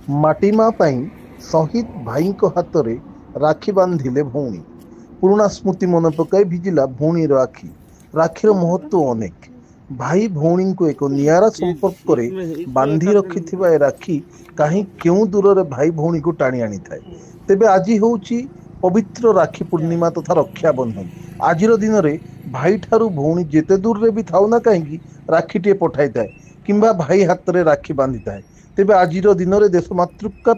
माटीमा पाई शहीद भाई हाथ में राखी बांधिले भौणी। पुराना स्मृति मन पकाई भिजिला भौणी राखी। राखीर महत्व अनेक। भाई भौणी को एक नियारा संपर्क बांधि रखि ए राखी कहीं क्यों दूर रे भाई भौणी को टाणी आनी थाए। तेबे आज होउची पवित्र राखी पूर्णिमा तथा रक्षाबंधन। आज दिन में भाई ठारू भौणी जेते दूर रे भी थाउ ना कहीं राखी टे पठाई थाए किंबा भाई हाथ में राखी बांधि थाए। तेबे आज दिन में देश मातृका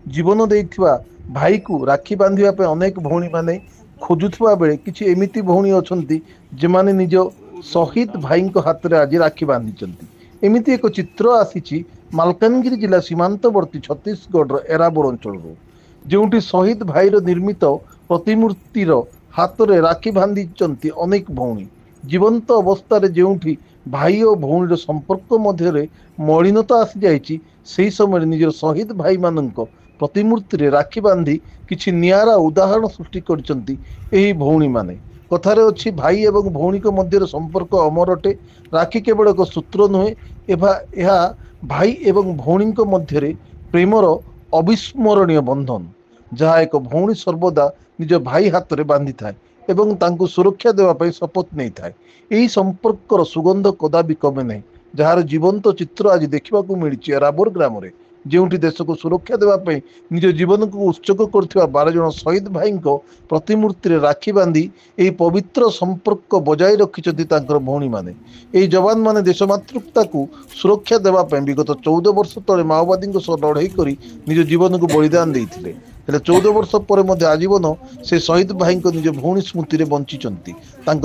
जीवन देइथिबा भाई को राखी बांधिबा पे अनेक भौणी माने खोजुवा बेले किसी एमिति भौणी अछंती जेमाने निज शहीद भाई हाथ में आज राखी बांधि। एमिति एक चित्र आसी मालकानगिरी जिला सीमांतवर्ती छत्तीसगढ़ एराबोर अंचल जोटी शहीद भाई निर्मित प्रतिमूर्तिर हाथ में राखी बांधि अनेक भौणी। जीवंत अवस्था जोठी भाई और भौणी संपर्क मध्य मलिनता आसी जाइए से समय निजर शहीद भाई मान प्रतिमूर्ति रे राखी बांधि किछि नियारा उदाहरण सृष्टि करछंती भौणी माने। कथारे अछि भाई एवं भौणी मध्य संपर्क अमर अटे। राखी केवल एक सूत्र नुहे, यह भाई एवं भौणी मध्य प्रेमर अविस्मरणीय बंधन जहाँ एक भौणी सर्वदा निज भाई हाथ में बांधि थाए एवं तांको सुरक्षा देवाई शपथ नहीं थाए। यही संपर्कर सुगंध कदापि कमे नहीं जार जीवंत चित्र आज देखा मिली राबोर ग्राम में जोटी देश को सुरक्षा देवाई निज जीवन को उत्सर्ग कर 12 जन शहीद भाई प्रतिमूर्ति रे राखी बांधि यही पवित्र संपर्क बजाय रखिंट भौणी मैंने। यही जवान मैंने देश मातृकता को सुरक्षा देवाई विगत 14 वर्ष तले माओवादी लड़ाई कर निज जीवन को बलिदान देते। 14 वर्ष पर आजीवन से शहीद भाई निज भौणी स्मृति में बंचिंट।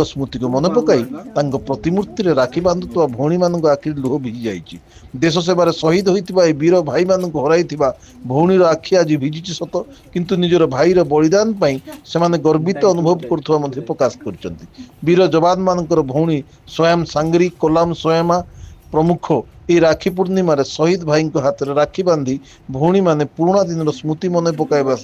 स्मृति को मन पकाई प्रतिमूर्ति रे राखी बांधुवा भौणी मान आखि लुह भिजी जाइए। देश सेवार शहीद होता वीर भाई मान हर भौणीर आखि आज भिजी सत किंतु निजर भाईर बलिदान से गर्वित अनुभव कर प्रकाश कर वीर जवान मान भौणी स्वयं सांगरी कोलाम स्वयं प्रमुख ये राखी पूर्णिमा शहीद भाई हाथ में राखी बांधि भौणी माने पुराना दिन स्मृति मन पकाइबा